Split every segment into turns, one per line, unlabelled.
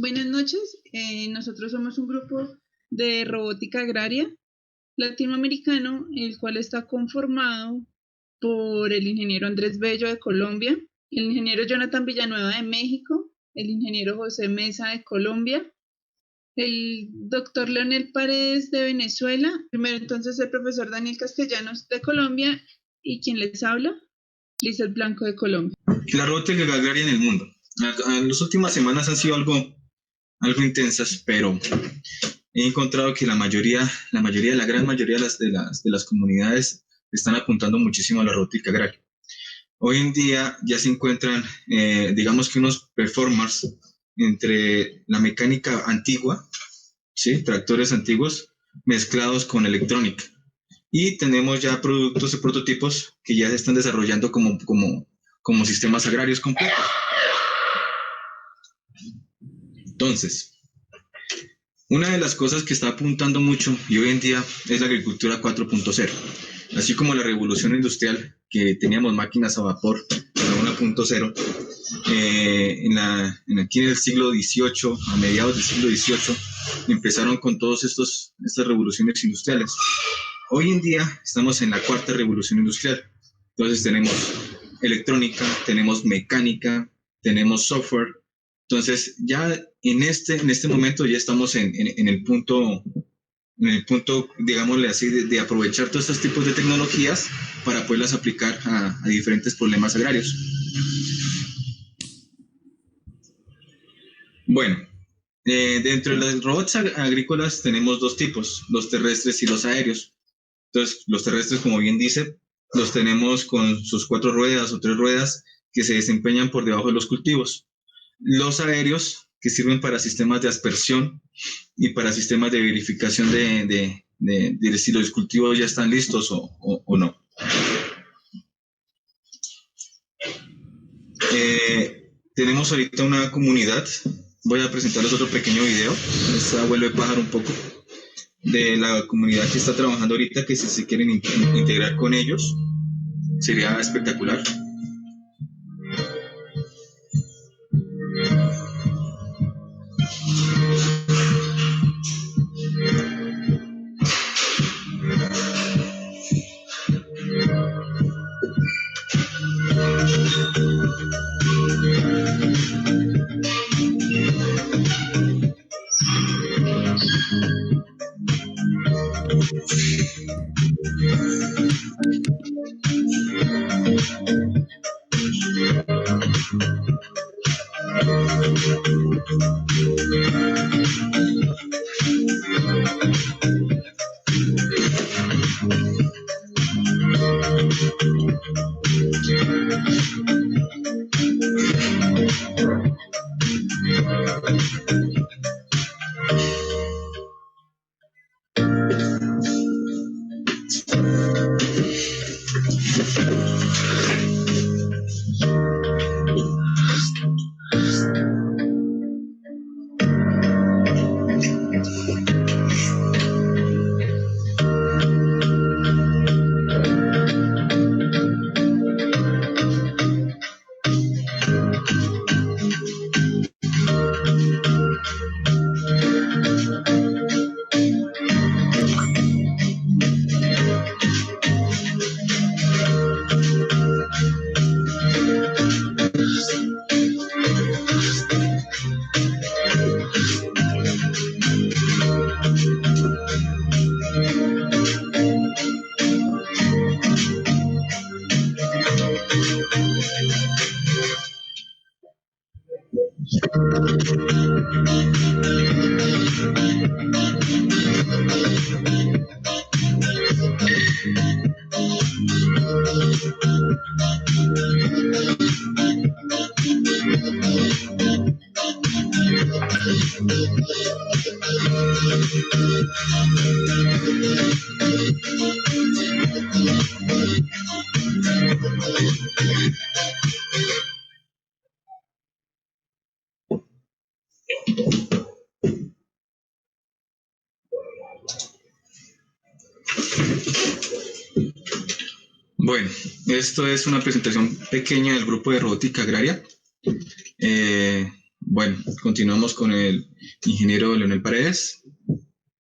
Buenas noches. Nosotros somos un grupo de robótica agraria latinoamericano, el cual está conformado por el ingeniero Andrés Bello de Colombia, el ingeniero Jonathan Villanueva de México, el ingeniero José Mesa de Colombia, el doctor Leonel Paredes de Venezuela, primero entonces el profesor Daniel Castellanos de Colombia y quien les habla, Lizeth Blanco de Colombia.
La robótica agraria en el mundo. Las últimas semanas han sido algo intensas, pero he encontrado que la gran mayoría de las comunidades están apuntando muchísimo a la robótica agraria. Hoy en día ya se encuentran, digamos que unos performers entre la mecánica antigua, ¿sí? Tractores antiguos mezclados con electrónica. Y tenemos ya productos y prototipos que ya se están desarrollando como sistemas agrarios completos. Entonces, una de las cosas que está apuntando mucho y hoy en día es la agricultura 4.0. Así como la revolución industrial, que teníamos máquinas a vapor, la 1.0, aquí en el siglo XVIII, a mediados del siglo XVIII, empezaron con todas estas revoluciones industriales. Hoy en día estamos en la cuarta revolución industrial. Entonces tenemos electrónica, tenemos mecánica, tenemos software. Entonces ya en este momento ya estamos en el punto, digámosle así, de aprovechar todos estos tipos de tecnologías para poderlas aplicar a diferentes problemas agrarios. Bueno, dentro de los robots agrícolas tenemos dos tipos, los terrestres y los aéreos. Entonces, los terrestres, como bien dice, los tenemos con sus 4 ruedas o 3 ruedas que se desempeñan por debajo de los cultivos. Los aéreos, que sirven para sistemas de aspersión y para sistemas de verificación de si los cultivos ya están listos o no. Tenemos ahorita una comunidad. Voy a presentarles otro pequeño video. Esta vuelve pájaro un poco de la comunidad que está trabajando ahorita, que si se quieren integrar con ellos, sería espectacular. Bueno, esto es una presentación pequeña del grupo de robótica agraria. bueno, continuamos con el ingeniero Leonel Paredes,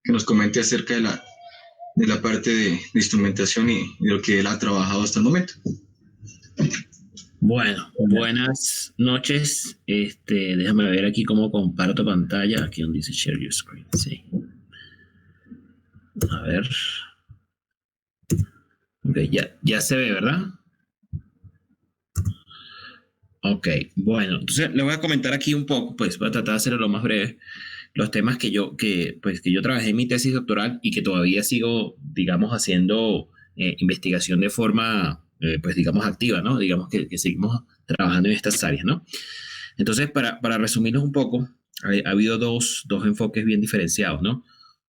que nos comente acerca de la parte de instrumentación y de lo que él ha trabajado hasta el momento.
Bueno, buenas noches. Déjame ver aquí cómo comparto pantalla. Aquí donde dice Share Your Screen. Sí. A ver. Ok, ya se ve, ¿verdad? Ok, bueno, entonces le voy a comentar aquí un poco, pues voy a tratar de hacerlo lo más breve, los temas que yo trabajé en mi tesis doctoral y que todavía sigo, digamos, haciendo investigación de forma, pues digamos, activa, ¿no? Digamos que seguimos trabajando en estas áreas, ¿no? Entonces, para resumirnos un poco, ha habido dos enfoques bien diferenciados, ¿no?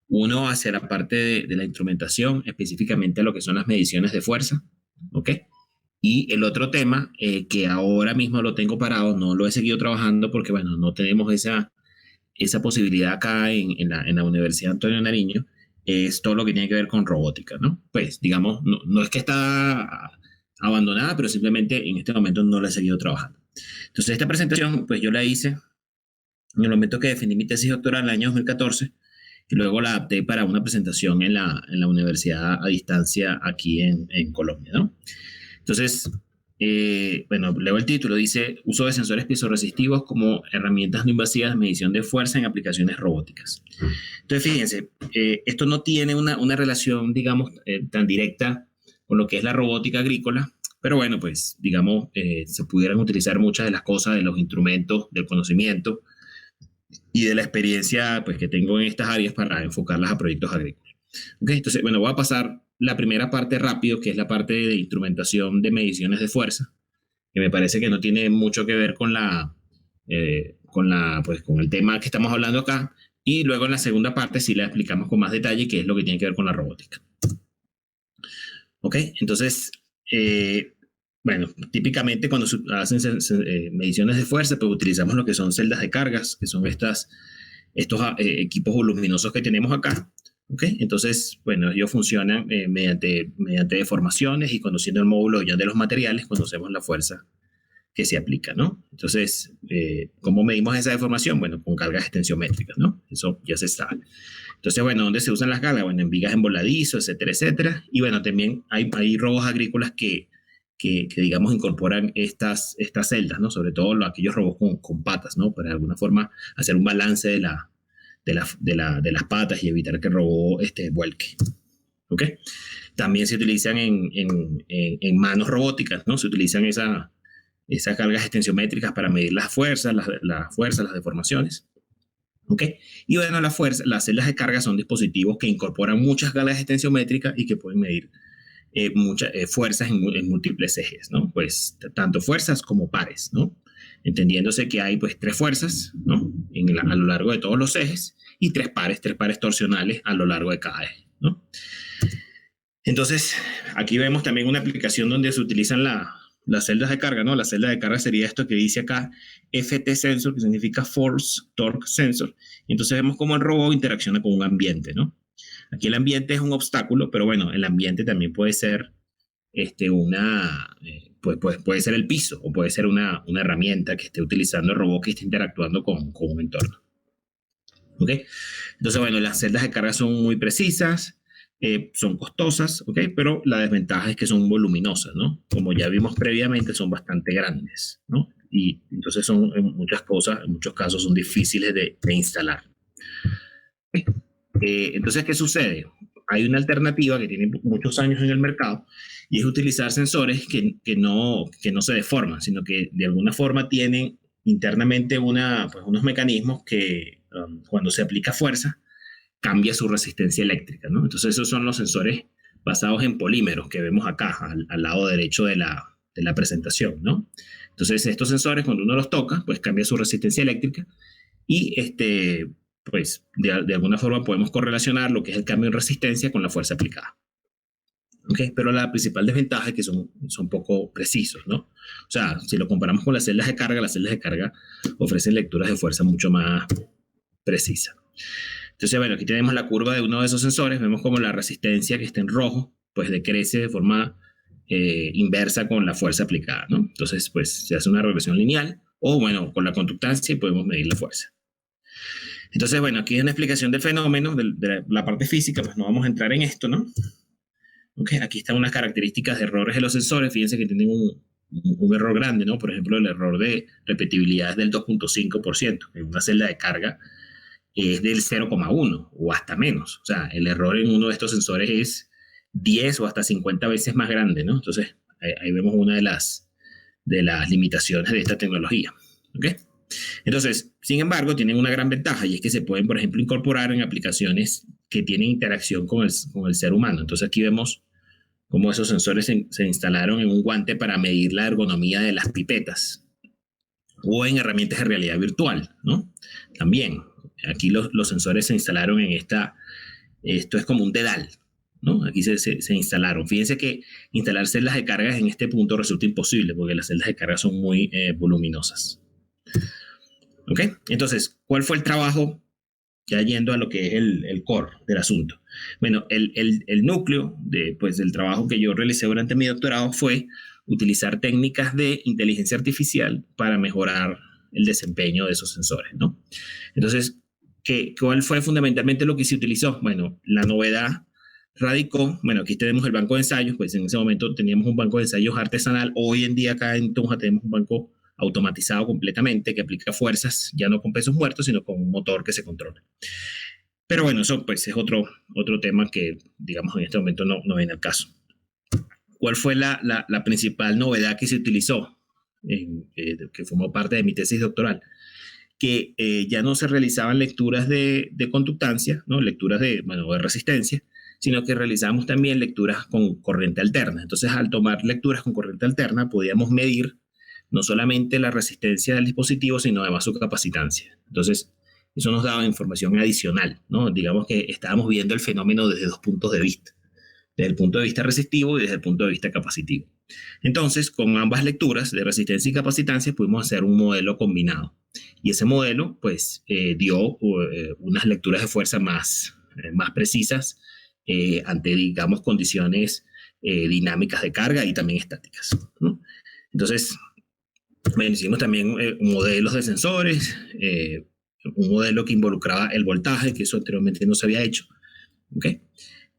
Uno hacia la parte de la instrumentación, específicamente a lo que son las mediciones de fuerza, ¿ok? Y el otro tema, que ahora mismo lo tengo parado, no lo he seguido trabajando porque, bueno, no tenemos esa posibilidad acá en la Universidad Antonio Nariño, es todo lo que tiene que ver con robótica, ¿no? Pues, digamos, no es que está abandonada, pero simplemente en este momento no la he seguido trabajando. Entonces, esta presentación, pues yo la hice en el momento que defendí mi tesis doctoral en el año 2014 y luego la adapté para una presentación en la universidad a distancia aquí en Colombia, ¿no? Entonces, bueno, leo el título, dice uso de sensores piezoresistivos como herramientas no invasivas de medición de fuerza en aplicaciones robóticas. Entonces, fíjense, esto no tiene una relación, digamos, tan directa con lo que es la robótica agrícola, pero bueno, pues, digamos, se pudieran utilizar muchas de las cosas, de los instrumentos, del conocimiento y de la experiencia, pues, que tengo en estas áreas para enfocarlas a proyectos agrícolas. Okay, entonces, bueno, voy a pasar la primera parte rápido, que es la parte de instrumentación de mediciones de fuerza, que me parece que no tiene mucho que ver pues, con el tema que estamos hablando acá. Y luego en la segunda parte sí la explicamos con más detalle, que es lo que tiene que ver con la robótica. Ok, entonces, bueno, típicamente cuando se hacen mediciones de fuerza, pues utilizamos lo que son celdas de cargas, que son estos equipos voluminosos que tenemos acá. Okay, entonces, bueno, ellos funcionan mediante deformaciones y conociendo el módulo ya de los materiales, conocemos la fuerza que se aplica, ¿no? Entonces, ¿cómo medimos esa deformación? Bueno, con cargas extensiométricas, ¿no? Eso ya se sabe. Entonces, bueno, ¿dónde se usan las cargas? Bueno, en vigas en voladizo, etcétera, etcétera. Y bueno, también hay robos agrícolas que digamos, incorporan estas celdas, ¿no? Sobre todo aquellos robos con patas, ¿no? Para de alguna forma hacer un balance de las patas y evitar que el robot vuelque. ¿Ok? También se utilizan en manos robóticas, ¿no? Se utilizan esas cargas extensiométricas para medir las fuerzas, las deformaciones. ¿Ok? Y bueno, las celdas de carga son dispositivos que incorporan muchas cargas extensiométricas y que pueden medir muchas fuerzas en múltiples ejes, ¿no? Pues tanto fuerzas como pares, ¿no? Entendiéndose que hay pues 3 fuerzas, ¿no? A lo largo de todos los ejes y 3 pares torsionales a lo largo de cada eje, ¿no? Entonces, aquí vemos también una aplicación donde se utilizan las celdas de carga, ¿no? La celda de carga sería esto que dice acá, FT Sensor, que significa Force Torque Sensor. Y entonces vemos cómo el robot interacciona con un ambiente, ¿no? Aquí el ambiente es un obstáculo, pero bueno, el ambiente también puede ser puede ser el piso o puede ser una herramienta que esté utilizando el robot que esté interactuando con un entorno. ¿Ok? Entonces, bueno, las celdas de carga son muy precisas, son costosas, ¿ok? Pero la desventaja es que son voluminosas, ¿no? Como ya vimos previamente, son bastante grandes, ¿no? Y entonces en muchos casos son difíciles de instalar. ¿Okay? Entonces, ¿qué sucede? Hay una alternativa que tiene muchos años en el mercado y es utilizar sensores que no se deforman, sino que de alguna forma tienen internamente unos mecanismos que cuando se aplica fuerza cambia su resistencia eléctrica, ¿no? Entonces esos son los sensores basados en polímeros que vemos acá al lado derecho de la presentación, ¿no? Entonces estos sensores cuando uno los toca pues cambia su resistencia eléctrica y pues de alguna forma podemos correlacionar lo que es el cambio en resistencia con la fuerza aplicada. ¿Okay? Pero la principal desventaja es que son poco precisos, ¿no? O sea, si lo comparamos con las celdas de carga ofrecen lecturas de fuerza mucho más precisas. Entonces, bueno, aquí tenemos la curva de uno de esos sensores, vemos como la resistencia que está en rojo, pues decrece de forma inversa con la fuerza aplicada, ¿no? Entonces, pues se hace una regresión lineal, o bueno, con la conductancia podemos medir la fuerza. Entonces, bueno, aquí es una explicación del fenómeno, de la parte física, pues no vamos a entrar en esto, ¿no? Okay, aquí están unas características de errores de los sensores. Fíjense que tienen un error grande, ¿no? Por ejemplo, el error de repetibilidad es del 2.5%. En una celda de carga es del 0,1 o hasta menos. O sea, el error en uno de estos sensores es 10 o hasta 50 veces más grande, ¿no? Entonces, ahí vemos una de las limitaciones de esta tecnología. ¿Ok? Entonces, sin embargo, tienen una gran ventaja y es que se pueden, por ejemplo, incorporar en aplicaciones que tienen interacción con el ser humano. Entonces, aquí vemos cómo esos sensores se instalaron en un guante para medir la ergonomía de las pipetas o en herramientas de realidad virtual, ¿no? También, aquí los sensores se instalaron en esto es como un dedal, ¿no? Aquí se instalaron. Fíjense que instalar celdas de cargas en este punto resulta imposible porque las celdas de carga son muy voluminosas. ¿Ok? Entonces, ¿cuál fue el trabajo? Ya yendo a lo que es el core del asunto. Bueno, el núcleo del trabajo que yo realicé durante mi doctorado fue utilizar técnicas de inteligencia artificial para mejorar el desempeño de esos sensores, ¿no? Entonces, ¿cuál fue fundamentalmente lo que se utilizó? Bueno, la novedad radicó, bueno, aquí tenemos el banco de ensayos, pues en ese momento teníamos un banco de ensayos artesanal. Hoy en día acá en Tunja tenemos un banco automatizado completamente que aplica fuerzas ya no con pesos muertos, sino con un motor que se controla. Pero bueno, eso pues es otro tema que, digamos, en este momento no viene al caso. ¿Cuál fue la principal novedad que se utilizó, que formó parte de mi tesis doctoral? Que ya no se realizaban lecturas de conductancia, ¿no? Lecturas de resistencia, sino que realizamos también lecturas con corriente alterna. Entonces, al tomar lecturas con corriente alterna, podíamos medir no solamente la resistencia del dispositivo, sino además su capacitancia. Entonces, eso nos daba información adicional, ¿no? Digamos que estábamos viendo el fenómeno desde dos puntos de vista, desde el punto de vista resistivo y desde el punto de vista capacitivo. Entonces, con ambas lecturas de resistencia y capacitancia, pudimos hacer un modelo combinado. Y ese modelo, pues, dio unas lecturas de fuerza más precisas ante, digamos, condiciones dinámicas de carga y también estáticas, ¿no? Entonces, bueno, hicimos también modelos de sensores, un modelo que involucraba el voltaje, que eso anteriormente no se había hecho. ¿Okay?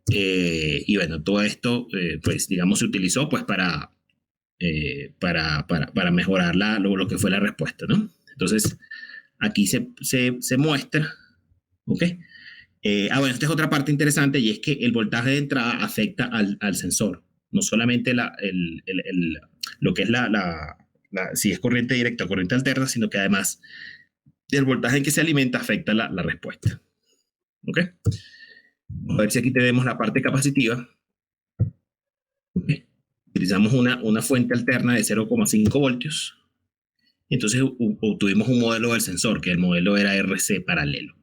Y bueno, todo esto, pues digamos, se utilizó pues para mejorar lo que fue la respuesta, ¿no? Entonces, aquí se muestra, ¿ok? Bueno, esta es otra parte interesante y es que el voltaje de entrada afecta al sensor. No solamente lo que es si es corriente directa o corriente alterna, sino que además el voltaje en que se alimenta afecta la respuesta. ¿Ok? A ver si aquí tenemos la parte capacitiva. ¿Okay? Utilizamos una fuente alterna de 0,5 voltios. Entonces obtuvimos un modelo del sensor, que el modelo era RC paralelo.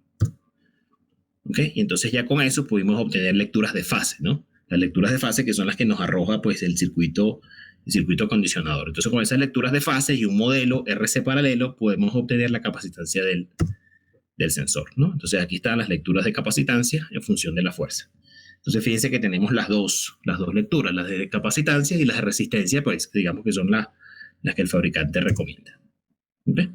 ¿Okay? Y entonces ya con eso pudimos obtener lecturas de fase, ¿no? Las lecturas de fase que son las que nos arroja pues, el circuito condicionador. Entonces con esas lecturas de fase y un modelo RC paralelo podemos obtener la capacitancia del sensor, ¿no? Entonces aquí están las lecturas de capacitancia en función de la fuerza. Entonces fíjense que tenemos las dos lecturas, las de capacitancia y las de resistencia, pues digamos que son las que el fabricante recomienda. ¿Okay?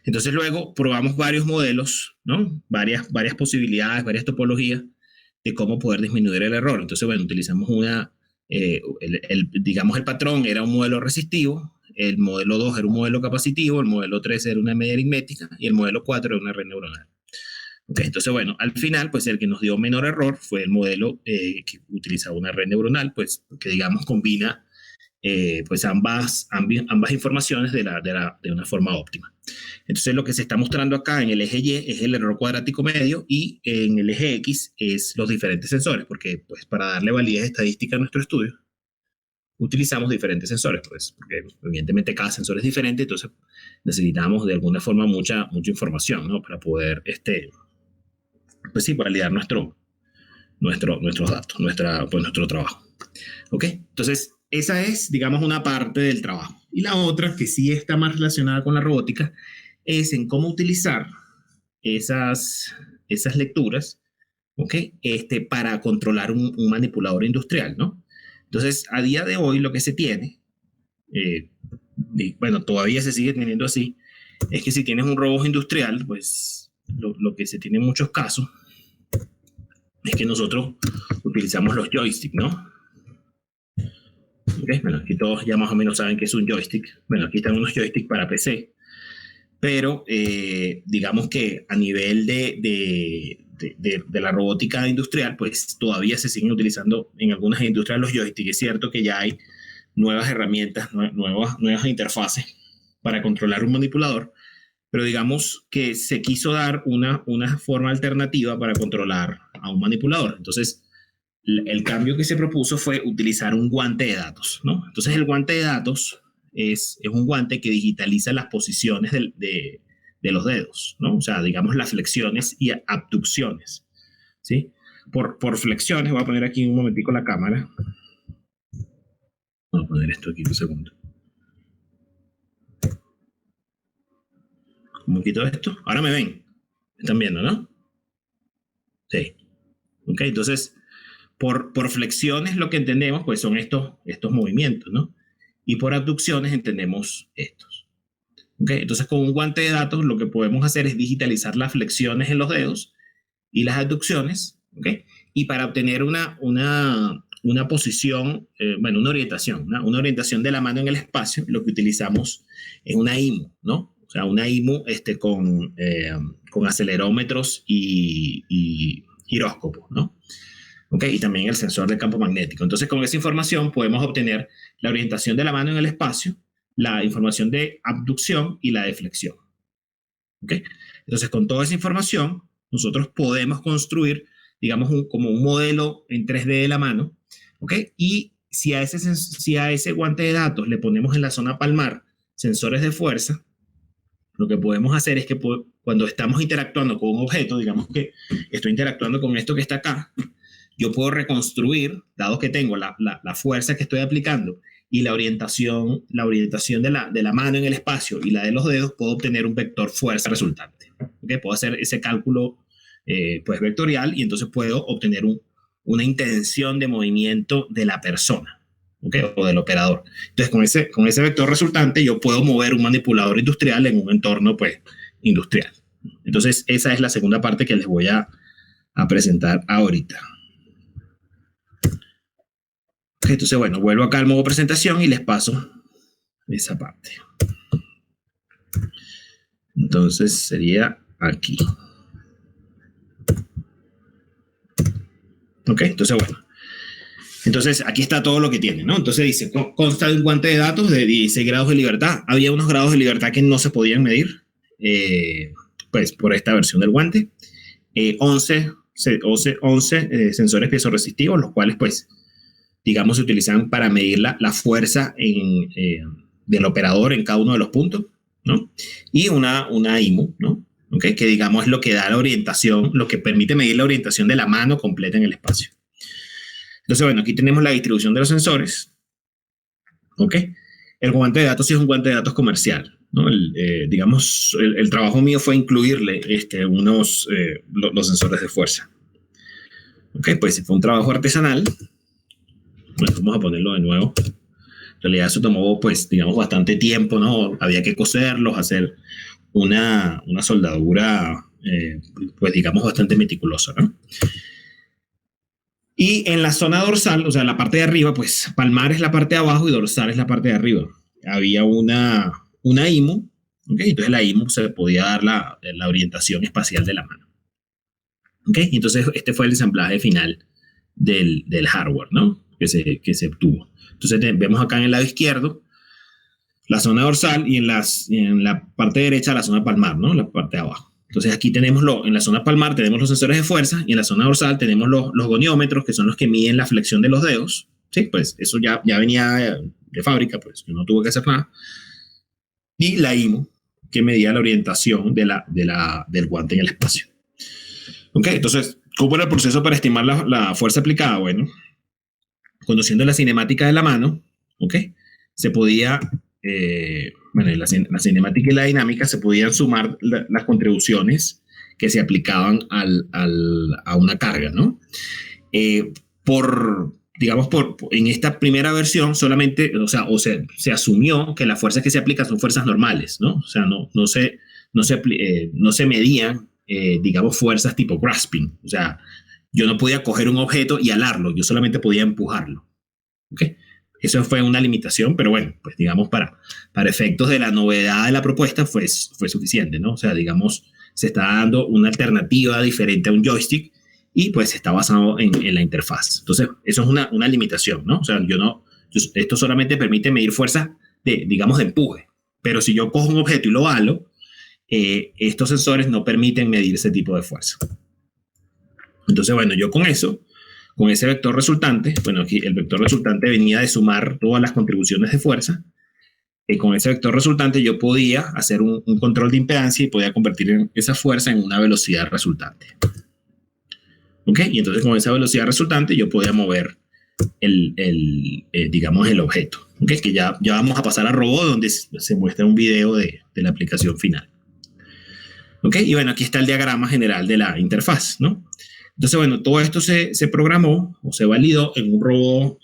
Entonces luego probamos varios modelos, ¿no? Varias posibilidades, varias topologías de cómo poder disminuir el error. Entonces, bueno, utilizamos digamos el patrón era un modelo resistivo, el modelo 2 era un modelo capacitivo, el modelo 3 era una media aritmética y el modelo 4 era una red neuronal. Okay, entonces, bueno, al final, pues el que nos dio menor error fue el modelo que utilizaba una red neuronal, pues que digamos combina pues ambas informaciones de una forma óptima. Entonces lo que se está mostrando acá en el eje Y es el error cuadrático medio y en el eje X es los diferentes sensores, porque pues para darle validez estadística a nuestro estudio utilizamos diferentes sensores, pues porque evidentemente cada sensor es diferente, entonces necesitamos de alguna forma mucha información, ¿no? Para poder pues sí, validar nuestros datos, nuestro trabajo. ¿Ok? Entonces esa es, digamos, una parte del trabajo. Y la otra, que sí está más relacionada con la robótica, es en cómo utilizar esas lecturas, ¿ok? Para controlar un manipulador industrial, ¿no? Entonces, a día de hoy lo que se tiene, bueno, todavía se sigue teniendo así, es que si tienes un robot industrial, pues lo que se tiene en muchos casos es que nosotros utilizamos los joysticks, ¿no? Okay, bueno, aquí todos ya más o menos saben que es un joystick. Bueno, aquí están unos joysticks para PC, pero digamos que a nivel de la robótica industrial, pues todavía se siguen utilizando en algunas industrias los joysticks. Es cierto que ya hay nuevas herramientas, nuevas interfaces para controlar un manipulador, pero digamos que se quiso dar una forma alternativa para controlar a un manipulador. Entonces, el cambio que se propuso fue utilizar un guante de datos, ¿no? Entonces, el guante de datos es un guante que digitaliza las posiciones de los dedos, ¿no? O sea, digamos las flexiones y abducciones, ¿sí? Por flexiones, voy a poner aquí un momentico la cámara. Voy a poner esto aquí un segundo. ¿Cómo quito esto? Ahora me ven. ¿Me están viendo, no? Sí. Ok, entonces, por flexiones lo que entendemos pues son estos movimientos, ¿no? Y por abducciones entendemos estos. ¿Ok? Entonces, con un guante de datos lo que podemos hacer es digitalizar las flexiones en los dedos y las abducciones, ¿ok? Y para obtener una posición, una orientación de la mano en el espacio, lo que utilizamos es una IMU, ¿no? O sea, una IMU con acelerómetros y giróscopos, ¿no? Okay, y también el sensor de campo magnético. Entonces, con esa información podemos obtener la orientación de la mano en el espacio, la información de abducción y la de flexión. Okay. Entonces, con toda esa información, nosotros podemos construir, digamos, como un modelo en 3D de la mano. Okay. Y si a ese guante de datos le ponemos en la zona palmar sensores de fuerza, lo que podemos hacer es que cuando estamos interactuando con un objeto, digamos que estoy interactuando con esto que está acá, yo puedo reconstruir, dado que tengo la fuerza que estoy aplicando y la orientación de la mano en el espacio y la de los dedos, puedo obtener un vector fuerza resultante. ¿Okay? Puedo hacer ese cálculo pues vectorial y entonces puedo obtener una intención de movimiento de la persona, ¿okay? O del operador. Entonces con ese vector resultante yo puedo mover un manipulador industrial en un entorno pues industrial. Entonces esa es la segunda parte que les voy a presentar ahorita. Entonces, bueno, vuelvo acá al modo presentación y les paso esa parte. Entonces, sería aquí. Ok, entonces, bueno. Entonces, aquí está todo lo que tiene, ¿no? Entonces dice, consta de un guante de datos de 16 grados de libertad. Había unos grados de libertad que no se podían medir, pues, por esta versión del guante. 11 sensores piezoresistivos, los cuales, pues, digamos, se utilizan para medir la fuerza del operador en cada uno de los puntos, ¿no? Y una IMU, ¿no? ¿Okay? Que digamos es lo que da la orientación, lo que permite medir la orientación de la mano completa en el espacio. Entonces, bueno, aquí tenemos la distribución de los sensores, ¿ok? El guante de datos sí es un guante de datos comercial, ¿no? Digamos, el trabajo mío fue incluirle los sensores de fuerza. ¿Ok? Pues fue un trabajo artesanal. Bueno, vamos a ponerlo de nuevo. En realidad eso tomó, pues, digamos, bastante tiempo, ¿no? Había que coserlos, hacer una soldadura, pues, digamos, bastante meticulosa, ¿no? Y en la zona dorsal, o sea, la parte de arriba, pues, palmar es la parte de abajo y dorsal es la parte de arriba. Había una IMU, ¿ok? Entonces la IMU se podía dar la orientación espacial de la mano. ¿Ok? Entonces este fue el ensamblaje final del hardware, ¿no? Que se obtuvo. Entonces vemos acá en el lado izquierdo la zona dorsal y en la parte derecha la zona palmar, ¿no? La parte de abajo. Entonces aquí tenemos en la zona palmar tenemos los sensores de fuerza y en la zona dorsal tenemos los goniómetros, que son los que miden la flexión de los dedos. Sí, pues eso ya venía de fábrica, pues yo no tuve que hacer nada. Y la IMU, que medía la orientación del guante en el espacio. Ok, entonces, ¿cómo era el proceso para estimar la fuerza aplicada? Bueno, conociendo la cinemática de la mano, ¿ok? Se podía, la cinemática y la dinámica se podían sumar las contribuciones que se aplicaban a una carga, ¿no? digamos, en esta primera versión solamente, se asumió que las fuerzas que se aplican son fuerzas normales, ¿no? O sea, no se medían, digamos, fuerzas tipo grasping. O sea, yo no podía coger un objeto y alarlo, yo solamente podía empujarlo. ¿Ok? Eso fue una limitación, pero bueno, pues digamos, para efectos de la novedad de la propuesta fue suficiente, ¿no? O sea, digamos, se está dando una alternativa diferente a un joystick y pues está basado en la interfaz. Entonces, eso es una limitación, ¿no? O sea, esto solamente permite medir fuerza digamos, de empuje. Pero si yo cojo un objeto y lo halo, estos sensores no permiten medir ese tipo de fuerza. Entonces, bueno, yo con ese vector resultante, bueno, aquí el vector resultante venía de sumar todas las contribuciones de fuerza. Con ese vector resultante yo podía hacer un control de impedancia y podía convertir esa fuerza en una velocidad resultante. ¿Ok? Y entonces con esa velocidad resultante yo podía mover digamos, el objeto. ¿Ok? Que ya vamos a pasar a robot, donde se muestra un video de la aplicación final. ¿Ok? Y bueno, aquí está el diagrama general de la interfaz, ¿no? Entonces, bueno, todo esto se programó o se validó en un robot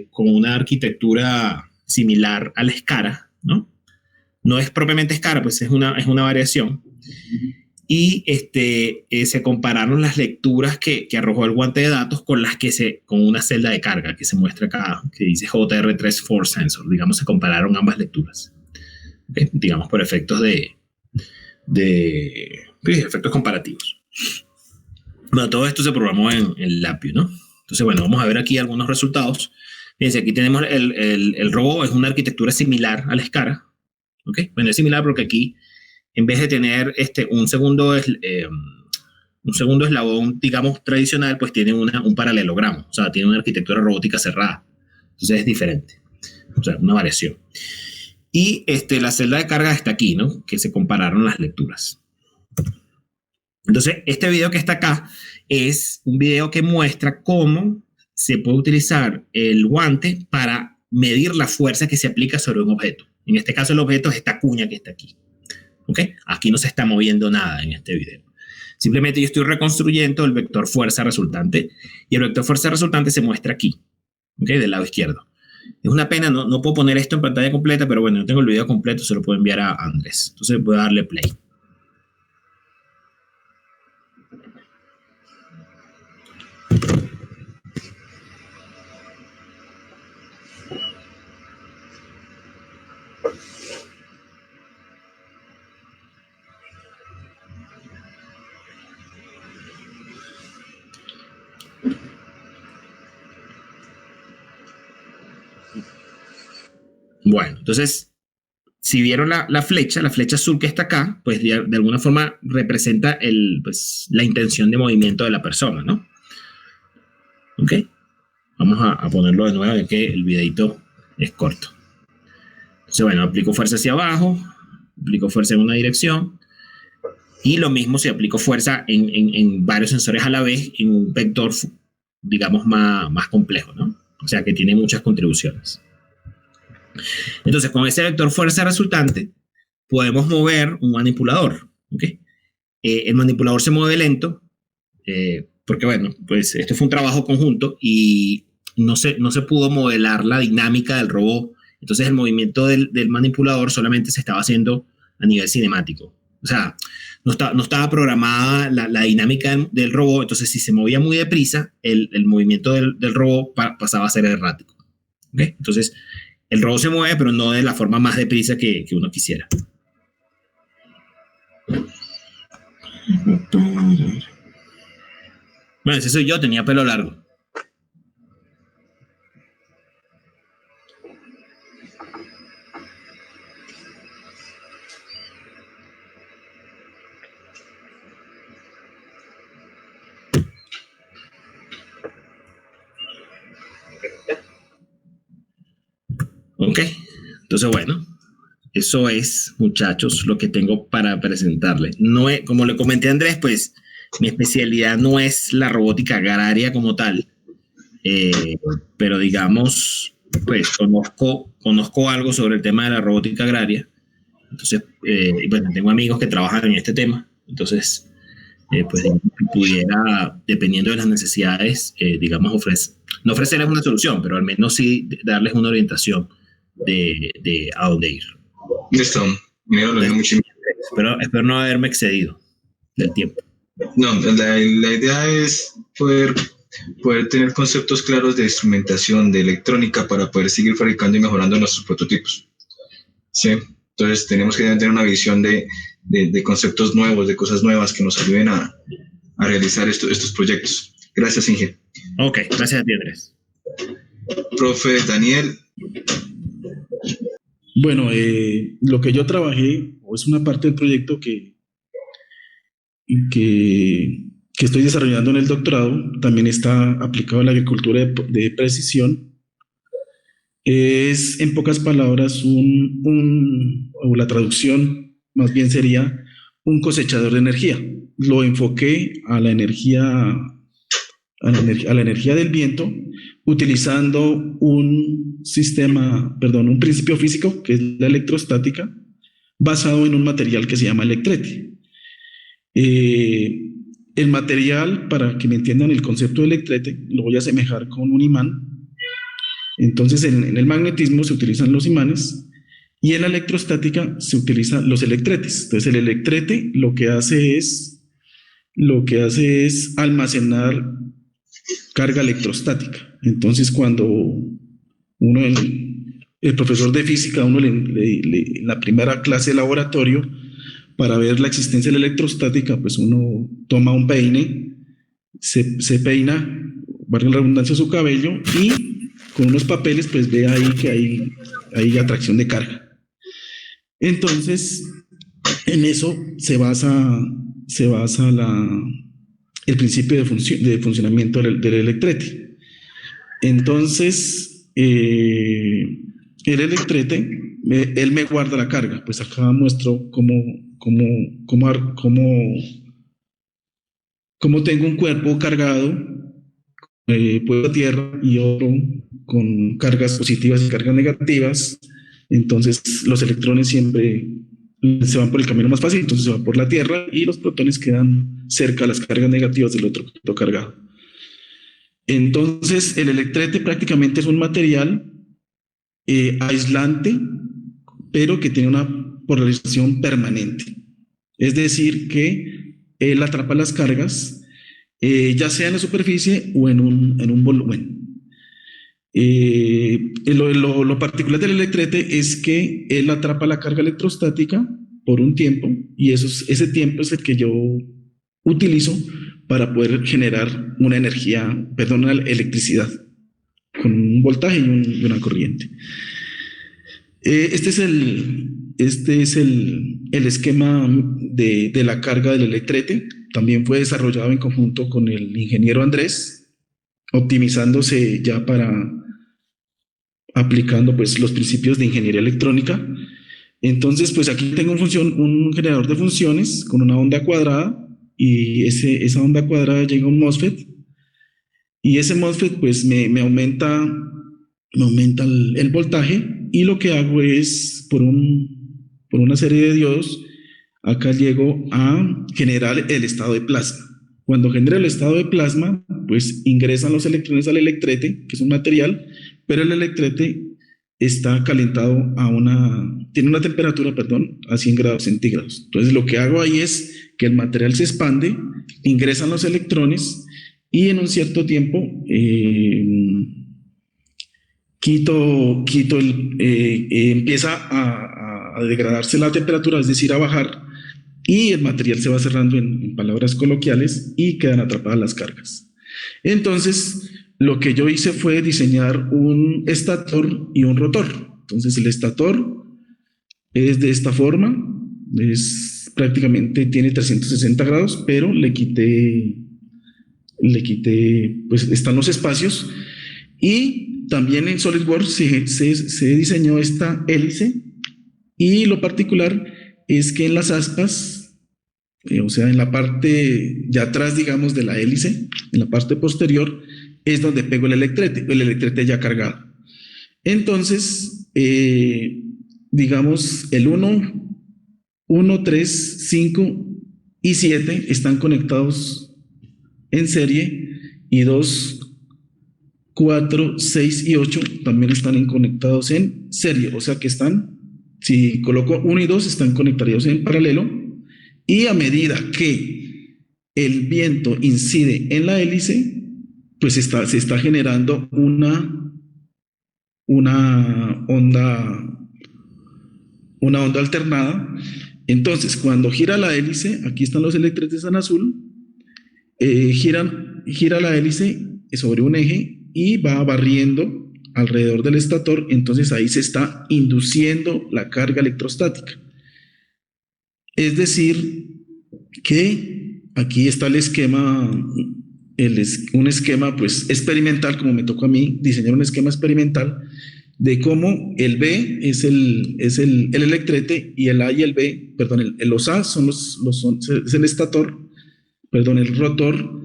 con una arquitectura similar a la SCARA, ¿no? No es propiamente SCARA, pues es una variación. Y se compararon las lecturas que arrojó el guante de datos con con una celda de carga que se muestra acá, que dice JR3 Force Sensor. Digamos, se compararon ambas lecturas. ¿Okay? Digamos, por efectos efectos comparativos. Bueno, todo esto se programó en LabVIEW, ¿no? Entonces, bueno, vamos a ver aquí algunos resultados. Fíjense, aquí tenemos el robot, es una arquitectura similar a la SCARA. ¿Ok? Bueno, es similar porque aquí, en vez de tener un segundo eslabón, digamos, tradicional, pues tiene un paralelogramo. O sea, tiene una arquitectura robótica cerrada. Entonces es diferente. O sea, una variación. Y la celda de carga está aquí, ¿no? Que se compararon las lecturas. Entonces, este video que está acá es un video que muestra cómo se puede utilizar el guante para medir la fuerza que se aplica sobre un objeto. En este caso, el objeto es esta cuña que está aquí. ¿Ok? Aquí no se está moviendo nada en este video. Simplemente yo estoy reconstruyendo el vector fuerza resultante y el vector fuerza resultante se muestra aquí, ¿ok? Del lado izquierdo. Es una pena, no puedo poner esto en pantalla completa, pero bueno, yo tengo el video completo, se lo puedo enviar a Andrés. Entonces voy a darle play. Bueno, entonces, si vieron la flecha azul que está acá, pues de alguna forma representa la intención de movimiento de la persona, ¿no? ¿Ok? Vamos a ponerlo de nuevo, ya que el videito es corto. Entonces, bueno, aplico fuerza hacia abajo, aplico fuerza en una dirección, y lo mismo si aplico fuerza en varios sensores a la vez, en un vector, digamos, más complejo, ¿no? O sea, que tiene muchas contribuciones. Entonces, con ese vector fuerza resultante, podemos mover un manipulador. ¿Okay? El manipulador se mueve lento, porque, bueno, pues esto fue un trabajo conjunto y no se pudo modelar la dinámica del robot. Entonces, el movimiento del manipulador solamente se estaba haciendo a nivel cinemático. O sea, no estaba programada la dinámica del robot. Entonces, si se movía muy deprisa, el movimiento del robot pasaba a ser errático. ¿Okay? Entonces, el robot se mueve, pero no de la forma más deprisa que uno quisiera. Bueno, ese soy yo, tenía pelo largo. Ok, entonces bueno, eso es, muchachos, lo que tengo para presentarles. No es, como le comenté a Andrés, pues mi especialidad no es la robótica agraria como tal, pero digamos, pues conozco algo sobre el tema de la robótica agraria. Entonces, bueno, tengo amigos que trabajan en este tema. Entonces, pues pudiera, dependiendo de las necesidades, digamos, no ofrecerles una solución, pero al menos sí darles una orientación de a dónde ir.
Listo. Mira, lo digo mucho.
Espero no haberme excedido del tiempo.
No, la idea es poder tener conceptos claros de instrumentación, de electrónica, para poder seguir fabricando y mejorando nuestros prototipos. ¿Sí? Entonces tenemos que tener una visión de conceptos nuevos, de cosas nuevas que nos ayuden a realizar estos proyectos. Gracias, Inge.
Ok, gracias a ti, Andrés.
Profe Daniel.
Bueno, lo que yo trabajé, o es una parte del proyecto que estoy desarrollando en el doctorado, también está aplicado a la agricultura de precisión. Es, en pocas palabras, o la traducción más bien sería un cosechador de energía. Lo enfoqué a la energía del viento, utilizando un principio físico, que es la electrostática, basado en un material que se llama electrete. El material, para que me entiendan el concepto de electrete, lo voy a asemejar con un imán. Entonces, en el magnetismo se utilizan los imanes y en la electrostática se utilizan los electretes. Entonces, el electrete lo que hace es almacenar carga electrostática. Entonces, cuando el profesor de física, en la primera clase de laboratorio, para ver la existencia de la electrostática, pues uno toma un peine, se peina, valga la redundancia, su cabello, y con unos papeles pues ve ahí que hay atracción de carga. Entonces, en eso se basa el principio de funcionamiento del electrete. Entonces, el electrete, él me guarda la carga. Pues acá muestro cómo tengo un cuerpo cargado, pues a tierra, y otro con cargas positivas y cargas negativas. Entonces los electrones siempre se van por el camino más fácil, entonces se van por la tierra y los protones quedan cerca a las cargas negativas del otro objeto cargado. Entonces el electrete prácticamente es un material aislante, pero que tiene una polarización permanente. Es decir, que él atrapa las cargas, ya sea en la superficie o en un volumen. Lo particular del electrete es que él atrapa la carga electrostática por un tiempo, y ese tiempo es el que yo utilizo para poder generar una electricidad con un voltaje y una corriente. Este es el esquema de la carga del electrete. También fue desarrollado en conjunto con el ingeniero Andrés, optimizándose ya aplicando pues los principios de ingeniería electrónica. Entonces, pues aquí tengo un generador de funciones con una onda cuadrada, y esa onda cuadrada llega a un MOSFET, y ese MOSFET pues me aumenta el voltaje, y lo que hago es, por una serie de diodos, acá llego a generar el estado de plasma. Cuando genera el estado de plasma, pues ingresan los electrones al electrete, que es un material, pero el electrete está calentado tiene una temperatura, a 100 grados centígrados. Entonces lo que hago ahí es que el material se expande, ingresan los electrones, y en un cierto tiempo empieza a degradarse la temperatura, es decir, a bajar, y el material se va cerrando, en palabras coloquiales, y quedan atrapadas las cargas. Entonces, lo que yo hice fue diseñar un estator y un rotor. Entonces, el estator es de esta forma, prácticamente tiene 360 grados, pero le quité, pues están los espacios. Y también en SolidWorks se diseñó esta hélice, y lo particular es que en las aspas, o sea, en la parte de atrás, digamos, de la hélice, en la parte posterior, es donde pego el electrete ya cargado. Entonces, digamos, el 1, 3, 5 y 7 están conectados en serie, y 2, 4, 6 y 8 también están conectados en serie, o sea que están, si coloco 1 y 2, están conectados en paralelo, y a medida que el viento incide en la hélice, pues se está generando una onda alternada. Entonces, cuando gira la hélice, aquí están los electretes en azul, gira la hélice sobre un eje y va barriendo alrededor del estator, entonces ahí se está induciendo la carga electrostática. Es decir, que aquí está el esquema, un esquema pues experimental, como me tocó a mí diseñar un esquema experimental de cómo el B es el electrete, y el A y el B, perdón, los A es el estator, perdón, el rotor,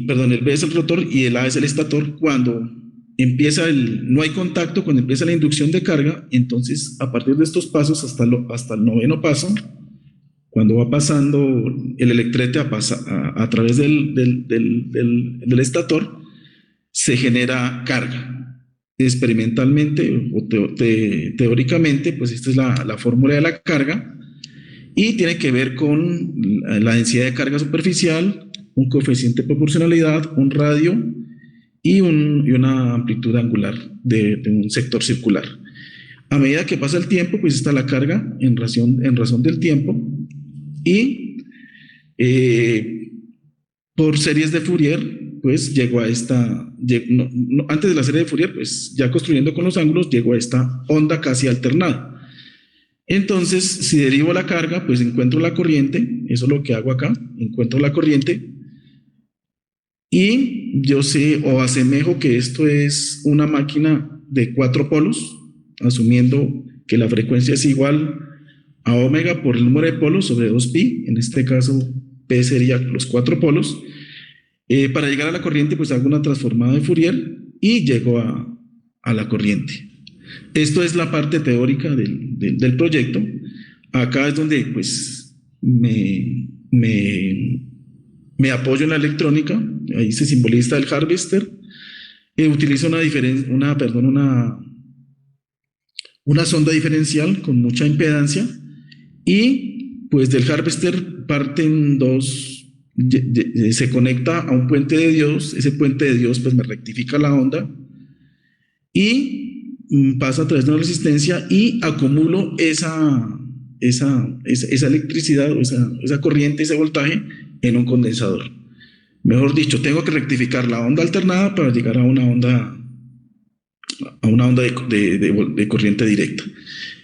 perdón, el B es el rotor y el A es el estator. Cuando empieza no hay contacto, cuando empieza la inducción de carga, entonces a partir de estos pasos hasta el 9º paso, cuando va pasando el electrete a través del estator, se genera carga. Experimentalmente o teóricamente, pues esta es la fórmula de la carga, y tiene que ver con la densidad de carga superficial, un coeficiente de proporcionalidad, un radio y una amplitud angular de un sector circular. A medida que pasa el tiempo, pues está la carga en razón del tiempo, y por series de Fourier, pues llegó a antes de la serie de Fourier, pues ya construyendo con los ángulos, llegó a esta onda casi alternada. Entonces, si derivo la carga, pues encuentro la corriente, eso es lo que hago acá, encuentro la corriente, y yo sé o asemejo que esto es una máquina de 4 polos, asumiendo que la frecuencia es igual a omega por el número de polos sobre 2pi, en este caso P sería los 4 polos. Para llegar a la corriente, pues hago una transformada de Fourier y llego a la corriente. Esto es la parte teórica del proyecto. Acá es donde pues me apoyo en la electrónica. Ahí se simboliza el harvester. Utilizo una sonda diferencial con mucha impedancia, y pues del harvester parten se conecta a un puente de diodos. Ese puente de diodos pues me rectifica la onda y pasa a través de una resistencia, y acumulo esa electricidad o esa corriente, ese voltaje en un condensador. Mejor dicho, tengo que rectificar la onda alternada para llegar a una onda de corriente directa.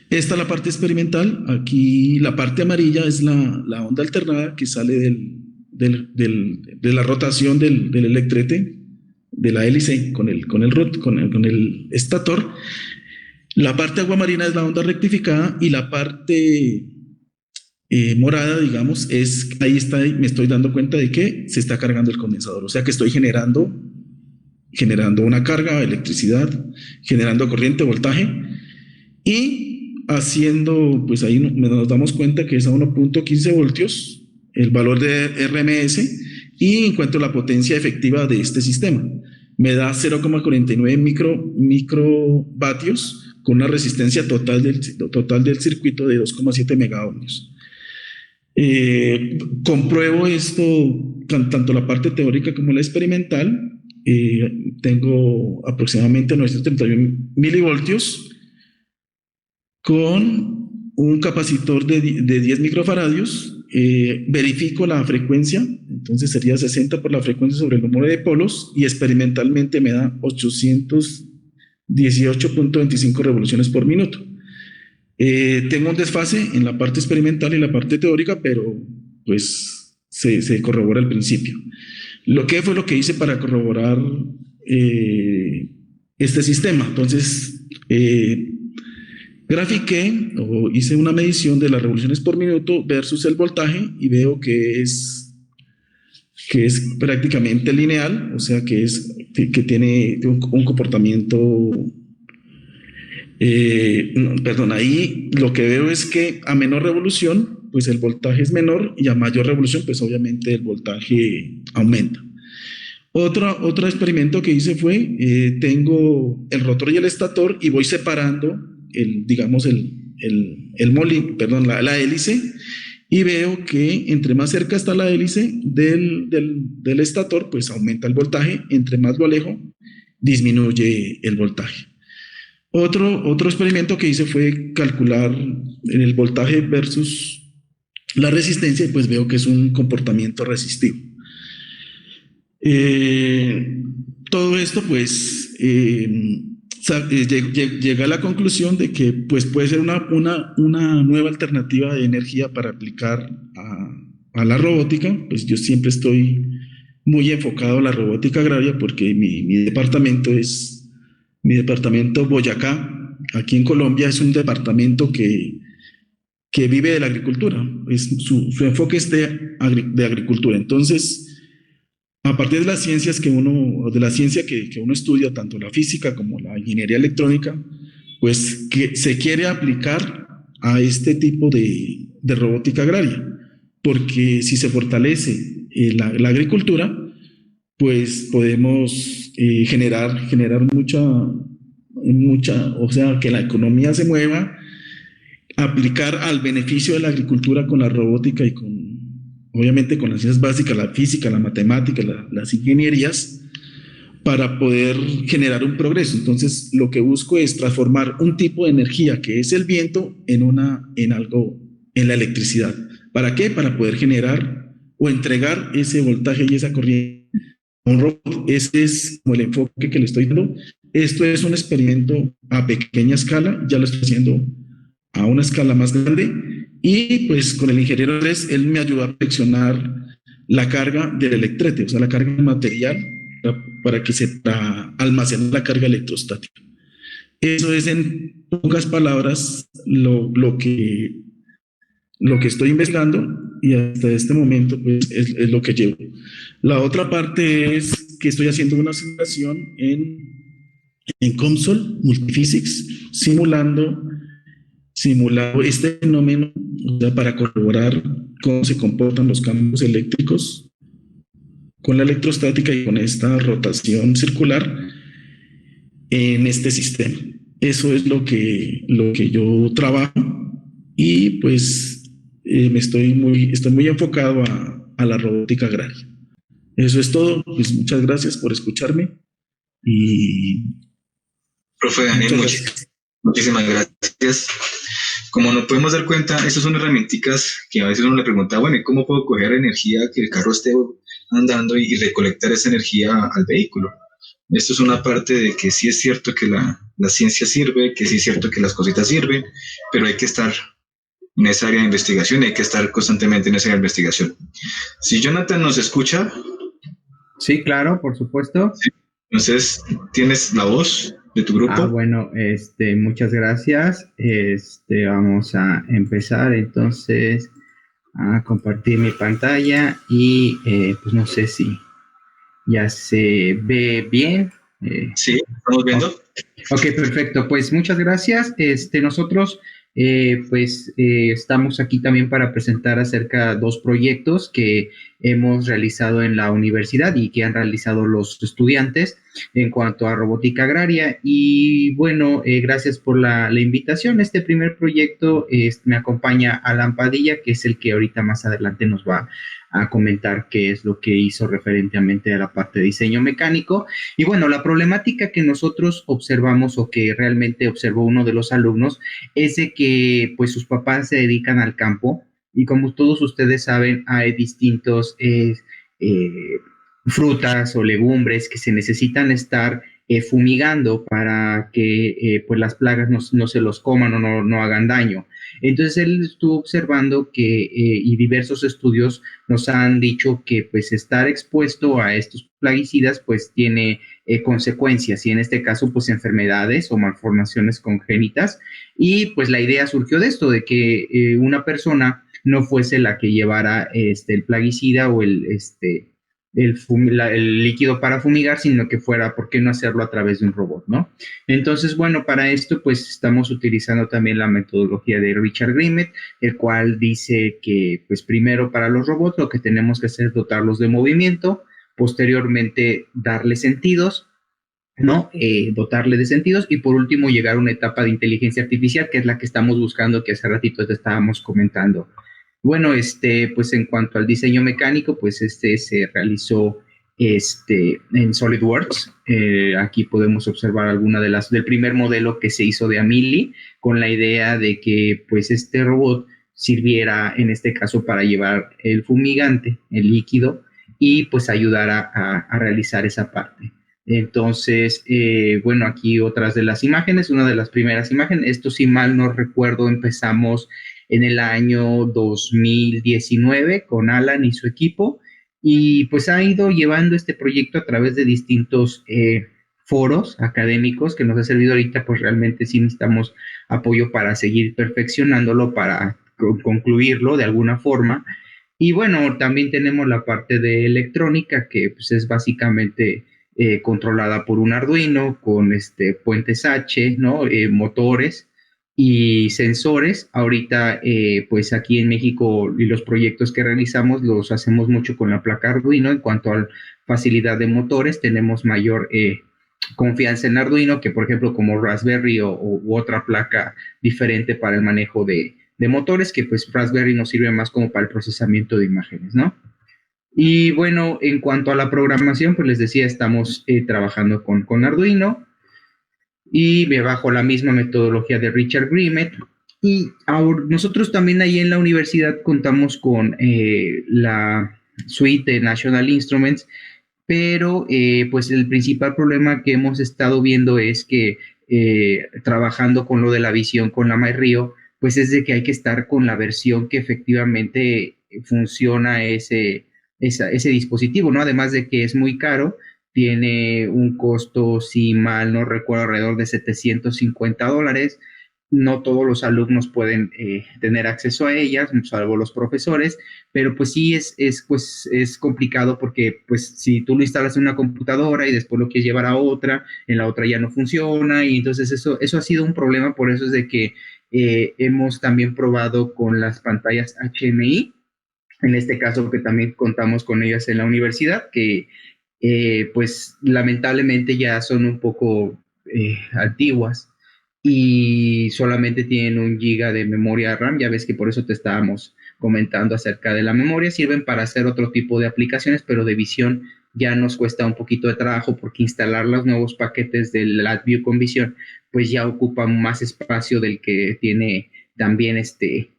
Esta es la parte experimental. Aquí la parte amarilla es la onda alternada que sale de la rotación del electrete, de la hélice con el estator. La parte aguamarina es la onda rectificada, y la parte morada, digamos, me estoy dando cuenta de que se está cargando el condensador, o sea que estoy generando una carga, electricidad, generando corriente, voltaje, y haciendo, pues ahí nos damos cuenta que es a 1.15 voltios el valor de RMS, y encuentro la potencia efectiva de este sistema. Me da 0,49 microvatios con una resistencia total del circuito de 2,7 megaohmios. Compruebo esto, tanto la parte teórica como la experimental. Tengo aproximadamente 931 milivoltios con un capacitor de 10 microfaradios. Verifico la frecuencia, entonces sería 60 por la frecuencia sobre el número de polos, y experimentalmente me da 818.25 revoluciones por minuto. Tengo un desfase en la parte experimental y la parte teórica, pero pues se corrobora al principio. ¿Qué fue lo que hice para corroborar este sistema? Entonces, grafiqué o hice una medición de las revoluciones por minuto versus el voltaje, y veo que es prácticamente lineal, o sea que tiene un comportamiento. Ahí lo que veo es que a menor revolución pues el voltaje es menor y a mayor revolución, pues obviamente el voltaje aumenta. Otro experimento que hice fue, tengo el rotor y el estator y voy separando digamos, la hélice, y veo que entre más cerca está la hélice del estator, pues aumenta el voltaje, entre más lo alejo, disminuye el voltaje. Otro experimento que hice fue calcular el voltaje versus la resistencia, y pues veo que es un comportamiento resistivo. Todo esto pues llega a la conclusión de que pues puede ser una nueva alternativa de energía para aplicar a la robótica. Pues yo siempre estoy muy enfocado a la robótica agraria porque mi departamento Boyacá, aquí en Colombia, es un departamento que vive de la agricultura. Su enfoque es de agricultura. Entonces, a partir de las ciencias que uno estudia, tanto la física como la ingeniería electrónica, pues que se quiere aplicar a este tipo de robótica agraria, porque si se fortalece la agricultura, pues podemos generar mucha, o sea, que la economía se mueva, aplicar al beneficio de la agricultura con la robótica y obviamente con las ciencias básicas, la física, la matemática, las ingenierías, para poder generar un progreso. Entonces, lo que busco es transformar un tipo de energía que es el viento en la electricidad. ¿Para qué? Para poder generar o entregar ese voltaje y esa corriente a un robot. Ese es como el enfoque que le estoy dando. Esto es un experimento a pequeña escala, ya lo estoy haciendo a una escala más grande, y pues con el ingeniero Andrés, él me ayudó a seleccionar la carga del electrete, o sea, la carga del material para almacenar la carga electrostática. Eso es, en pocas palabras, lo que estoy investigando, y hasta este momento pues, es lo que llevo. La otra parte es que estoy haciendo una simulación en COMSOL Multiphysics, simulando este fenómeno, o sea, para corroborar cómo se comportan los campos eléctricos con la electrostática y con esta rotación circular en este sistema. Eso es lo que yo trabajo, y pues estoy muy enfocado a la robótica agraria. Eso es todo. Pues muchas gracias por escucharme.
Profe Daniel, muchísimas gracias. Como nos podemos dar cuenta, estas son herramientas que a veces uno le pregunta, bueno, ¿y cómo puedo coger energía que el carro esté andando y recolectar esa energía al vehículo? Esto es una parte de que sí es cierto que la ciencia sirve, que sí es cierto que las cositas sirven, pero hay que estar en esa área de investigación, hay que estar constantemente en esa área de investigación. Si Jonathan nos escucha...
Sí, claro, por supuesto.
Sí, entonces, ¿tienes la voz de tu grupo?
Bueno, muchas gracias. Vamos a empezar entonces a compartir mi pantalla y pues no sé si ya se ve bien.
Sí, estamos viendo.
Ok, perfecto. Pues muchas gracias. Nosotros estamos aquí también para presentar acerca de 2 proyectos que hemos realizado en la universidad y que han realizado los estudiantes en cuanto a robótica agraria. Y bueno, gracias por la invitación. Este primer proyecto me acompaña Alan Padilla, que es el que ahorita más adelante nos va a comentar qué es lo que hizo referentemente a la parte de diseño mecánico. Y bueno, la problemática que nosotros observamos, o que realmente observó uno de los alumnos, es de que pues sus papás se dedican al campo, y como todos ustedes saben, hay distintos frutas o legumbres que se necesitan estar fumigando para que pues las plagas no se los coman o no hagan daño. Entonces él estuvo observando que y diversos estudios nos han dicho que pues estar expuesto a estos plaguicidas pues tiene consecuencias, y en este caso pues enfermedades o malformaciones congénitas. Y pues la idea surgió de esto, de que una persona no fuese la que llevara el plaguicida o el líquido para fumigar, sino que fuera, ¿por qué no hacerlo a través de un robot, no? Entonces, bueno, para esto, pues estamos utilizando también la metodología de Richard Grimet, el cual dice que, pues primero para los robots lo que tenemos que hacer es dotarlos de movimiento, posteriormente darle sentidos, ¿no? Dotarle de sentidos y por último llegar a una etapa de inteligencia artificial, que es la que estamos buscando, que hace ratito te estábamos comentando. Bueno, pues en cuanto al diseño mecánico, pues se realizó en SolidWorks. Aquí podemos observar alguna del primer modelo que se hizo de Amelie, con la idea de que pues este robot sirviera en este caso para llevar el fumigante, el líquido, y pues ayudar a realizar esa parte. Entonces, bueno, aquí otras de las imágenes, una de las primeras imágenes, esto si mal no recuerdo, empezamos en el año 2019 con Alan y su equipo, y pues ha ido llevando este proyecto a través de distintos foros académicos que nos ha servido ahorita, pues realmente sí necesitamos apoyo para seguir perfeccionándolo, para concluirlo de alguna forma. Y bueno, también tenemos la parte de electrónica, que pues es básicamente controlada por un Arduino con puentes H, ¿no? Motores y sensores. Ahorita, pues aquí en México y los proyectos que realizamos los hacemos mucho con la placa Arduino. En cuanto a facilidad de motores, tenemos mayor confianza en Arduino que, por ejemplo, como Raspberry u otra placa diferente para el manejo de motores, que pues Raspberry nos sirve más como para el procesamiento de imágenes, ¿no? Y bueno, en cuanto a la programación, pues les decía, estamos trabajando con Arduino y bajo la misma metodología de Richard Grimet. Y ahora, nosotros también ahí en la universidad contamos con la suite de National Instruments, pero pues el principal problema que hemos estado viendo es que trabajando con lo de la visión con la MyRio, pues es de que hay que estar con la versión que efectivamente funciona ese dispositivo, ¿no? Además de que es muy caro, tiene un costo, si mal no recuerdo, alrededor de $750. No todos los alumnos pueden tener acceso a ellas, salvo los profesores, pero pues sí es complicado porque pues si tú lo instalas en una computadora y después lo quieres llevar a otra, en la otra ya no funciona, y entonces eso ha sido un problema. Por eso es de que hemos también probado con las pantallas HMI, en este caso que también contamos con ellas en la universidad, que pues lamentablemente ya son un poco antiguas y solamente tienen 1 GB de memoria RAM. Ya ves que por eso te estábamos comentando acerca de la memoria. Sirven para hacer otro tipo de aplicaciones, pero de visión ya nos cuesta un poquito de trabajo, porque instalar los nuevos paquetes del LabVIEW con visión pues ya ocupan más espacio del que tiene también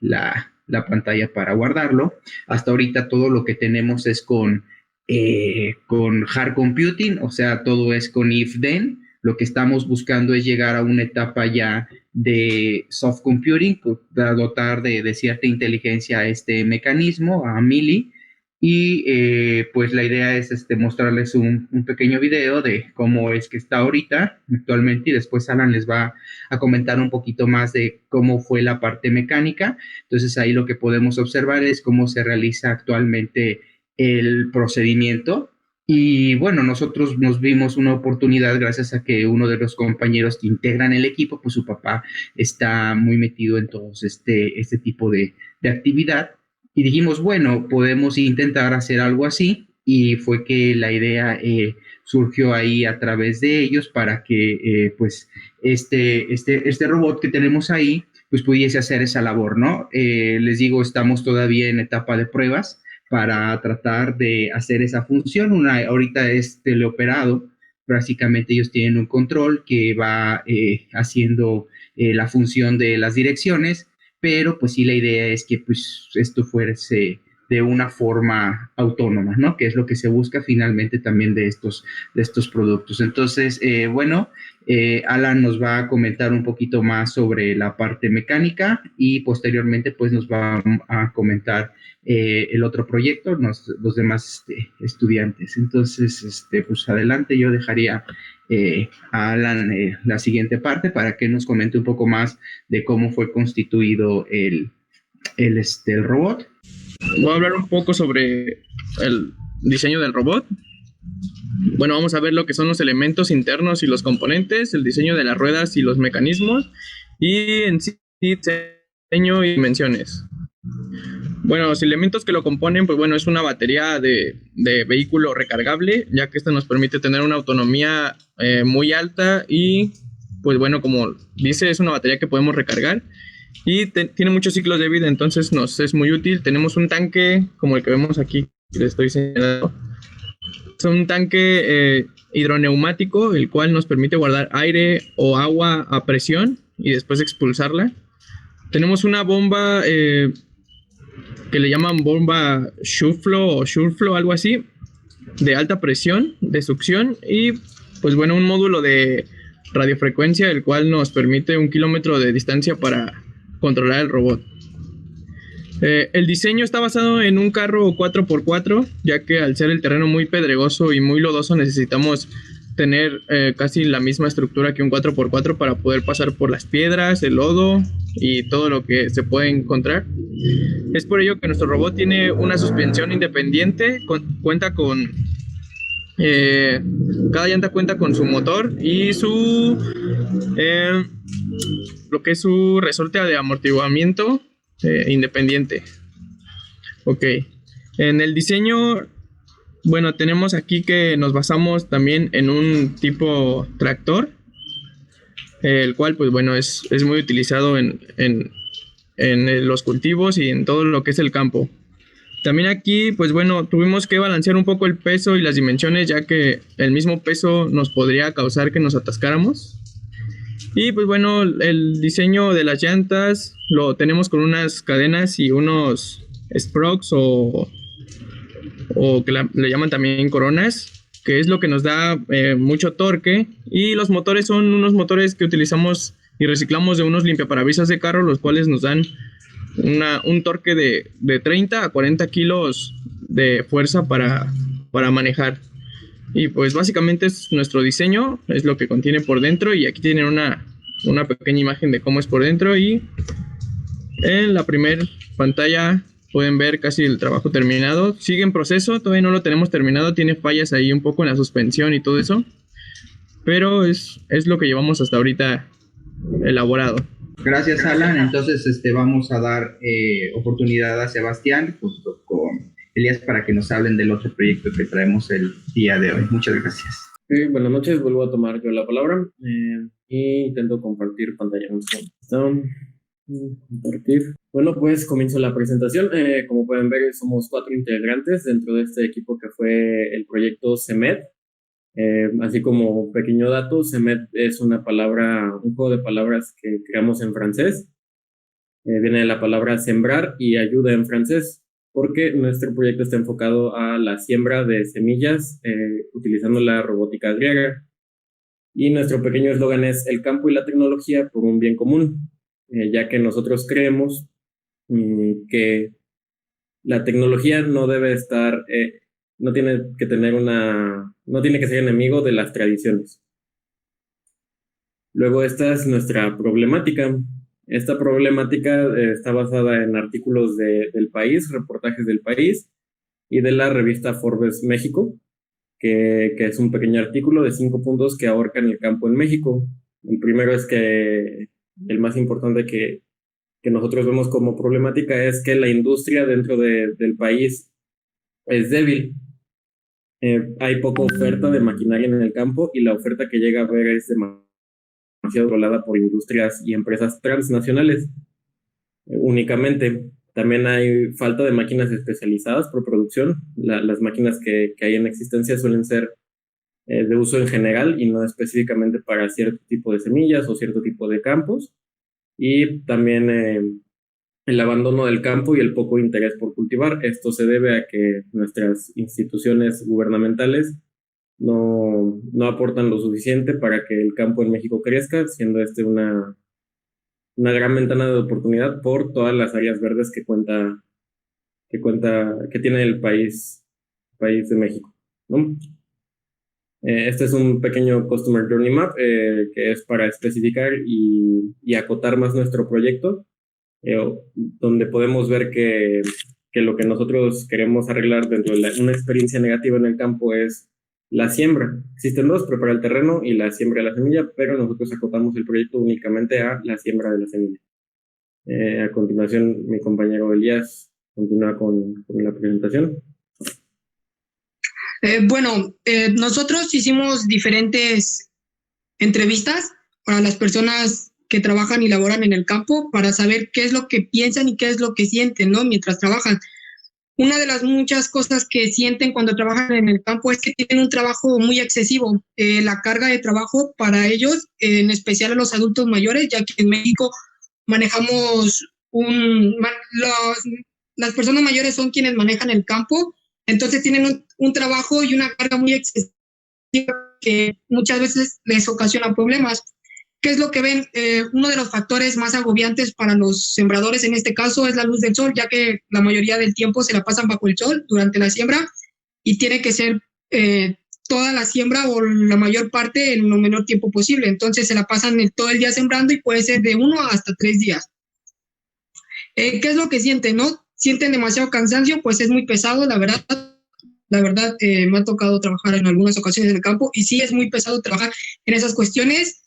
la pantalla para guardarlo. Hasta ahorita todo lo que tenemos es con hard computing, o sea, todo es con if-then. Lo que estamos buscando es llegar a una etapa ya de soft computing, para dotar de cierta inteligencia a este mecanismo, a Amelie. Y pues la idea es mostrarles un pequeño video de cómo es que está ahorita, actualmente, y después Alan les va a comentar un poquito más de cómo fue la parte mecánica. Entonces ahí lo que podemos observar es cómo se realiza actualmente el procedimiento. Y bueno, nosotros nos vimos una oportunidad gracias a que uno de los compañeros que integran el equipo, pues su papá está muy metido en todo este tipo de actividad. Y dijimos, bueno, podemos intentar hacer algo así, y fue que la idea surgió ahí a través de ellos para que pues este robot que tenemos ahí pues pudiese hacer esa labor, ¿no? Les digo, estamos todavía en etapa de pruebas para tratar de hacer esa función. Ahorita es teleoperado, básicamente ellos tienen un control que va haciendo la función de las direcciones, pero pues sí, la idea es que pues esto fuese de una forma autónoma, ¿no? Que es lo que se busca finalmente también de estos productos. Entonces, bueno, Alan nos va a comentar un poquito más sobre la parte mecánica, y posteriormente pues nos va a comentar el otro proyecto, los demás estudiantes. Entonces, pues adelante, yo dejaría a Alan la siguiente parte para que nos comente un poco más de cómo fue constituido el robot.
Voy a hablar un poco sobre diseño del robot. Bueno, vamos a ver lo que son los elementos internos y los componentes, el diseño de las ruedas y los mecanismos, y en sí diseño y dimensiones. Bueno, los elementos que lo componen, pues bueno, es una batería de vehículo recargable, ya que esta nos permite tener una autonomía muy alta y, pues bueno, como dice, es una batería que podemos recargar y tiene muchos ciclos de vida, entonces nos es muy útil. Tenemos un tanque como el que vemos aquí, que les estoy señalando. Es un tanque hidroneumático, el cual nos permite guardar aire o agua a presión y después expulsarla. Tenemos una bomba que le llaman bomba Shurflo, algo así, de alta presión, de succión, y pues bueno, un módulo de radiofrecuencia, el cual nos permite 1 kilómetro de distancia para controlar el robot. El diseño está basado en un carro 4x4, ya que al ser el terreno muy pedregoso y muy lodoso necesitamos tener casi la misma estructura que un 4x4 para poder pasar por las piedras, el lodo y todo lo que se puede encontrar. Es por ello que nuestro robot tiene una suspensión independiente, cuenta con cada llanta cuenta con su motor y su lo que es su resorte de amortiguamiento independiente. Ok, en el diseño, bueno, tenemos aquí que nos basamos también en un tipo tractor, el cual pues bueno es muy utilizado en los cultivos y en todo lo que es el campo. También aquí pues bueno tuvimos que balancear un poco el peso y las dimensiones, ya que el mismo peso nos podría causar que nos atascáramos. Y pues bueno, el diseño de las llantas lo tenemos con unas cadenas y unos spokes o que le llaman también coronas, que es lo que nos da mucho torque. Y los motores son unos motores que utilizamos y reciclamos de unos limpiaparabrisas de carro, los cuales nos dan un torque de 30 a 40 kilos de fuerza para manejar. Y pues básicamente es nuestro diseño, es lo que contiene por dentro, y aquí tienen una pequeña imagen de cómo es por dentro, y en la primera pantalla pueden ver casi el trabajo terminado. Sigue en proceso, todavía no lo tenemos terminado, tiene fallas ahí un poco en la suspensión y todo eso, pero es lo que llevamos hasta ahorita elaborado.
Gracias, Alan. Entonces vamos a dar oportunidad a Sebastián junto con Elías para que nos hablen del otro proyecto que traemos el día de hoy. Muchas gracias.
Buenas noches, vuelvo a tomar yo la palabra y intento compartir pantalla. Compartir. Bueno, pues comienzo la presentación. Como pueden ver, somos 4 integrantes dentro de este equipo que fue el proyecto CEMED. Así como pequeño dato, CEMED es un juego de palabras que creamos en francés. Viene de la palabra sembrar y ayuda en francés, porque nuestro proyecto está enfocado a la siembra de semillas utilizando la robótica griega. Y nuestro pequeño eslogan es: el campo y la tecnología por un bien común, ya que nosotros creemos que la tecnología no debe estar, no tiene que ser enemigo de las tradiciones. Luego esta es nuestra problemática. Esta problemática está basada en artículos del País, reportajes del País y de la revista Forbes México, que es un pequeño artículo de 5 puntos que abarcan el campo en México. El primero es que el más importante que nosotros vemos como problemática es que la industria dentro del país es débil. Hay poca oferta de maquinaria en el campo y la oferta que llega a haber es demasiado controlada por industrias y empresas transnacionales únicamente. También hay falta de máquinas especializadas por producción. Las máquinas que hay en existencia suelen ser de uso en general y no específicamente para cierto tipo de semillas o cierto tipo de campos. Y también el abandono del campo y el poco interés por cultivar. Esto se debe a que nuestras instituciones gubernamentales no aportan lo suficiente para que el campo en México crezca, siendo una gran ventana de oportunidad por todas las áreas verdes que tiene el país de México, ¿no? Este es un pequeño Customer Journey Map que es para especificar y acotar más nuestro proyecto, donde podemos ver que que lo que nosotros queremos arreglar dentro de una experiencia negativa en el campo es la siembra. Existen dos, preparar el terreno y la siembra de la semilla, pero nosotros acotamos el proyecto únicamente a la siembra de la semilla. A continuación, mi compañero Elías continúa con la presentación.
Nosotros hicimos diferentes entrevistas para las personas que trabajan y laboran en el campo para saber qué es lo que piensan y qué es lo que sienten, ¿no? Mientras trabajan. Una de las muchas cosas que sienten cuando trabajan en el campo es que tienen un trabajo muy excesivo. La carga de trabajo para ellos, en especial a los adultos mayores, ya que en México manejamos las personas mayores son quienes manejan el campo, entonces tienen un trabajo y una carga muy excesiva que muchas veces les ocasiona problemas. ¿Qué es lo que ven? Uno de los factores más agobiantes para los sembradores en este caso es la luz del sol, ya que la mayoría del tiempo se la pasan bajo el sol durante la siembra y tiene que ser toda la siembra o la mayor parte en lo menor tiempo posible. Entonces se la pasan todo el día sembrando y puede ser de 1 hasta 3 días. ¿Qué es lo que sienten, no? Sienten demasiado cansancio, pues es muy pesado, la verdad. La verdad, me ha tocado trabajar en algunas ocasiones en el campo y sí es muy pesado trabajar en esas cuestiones.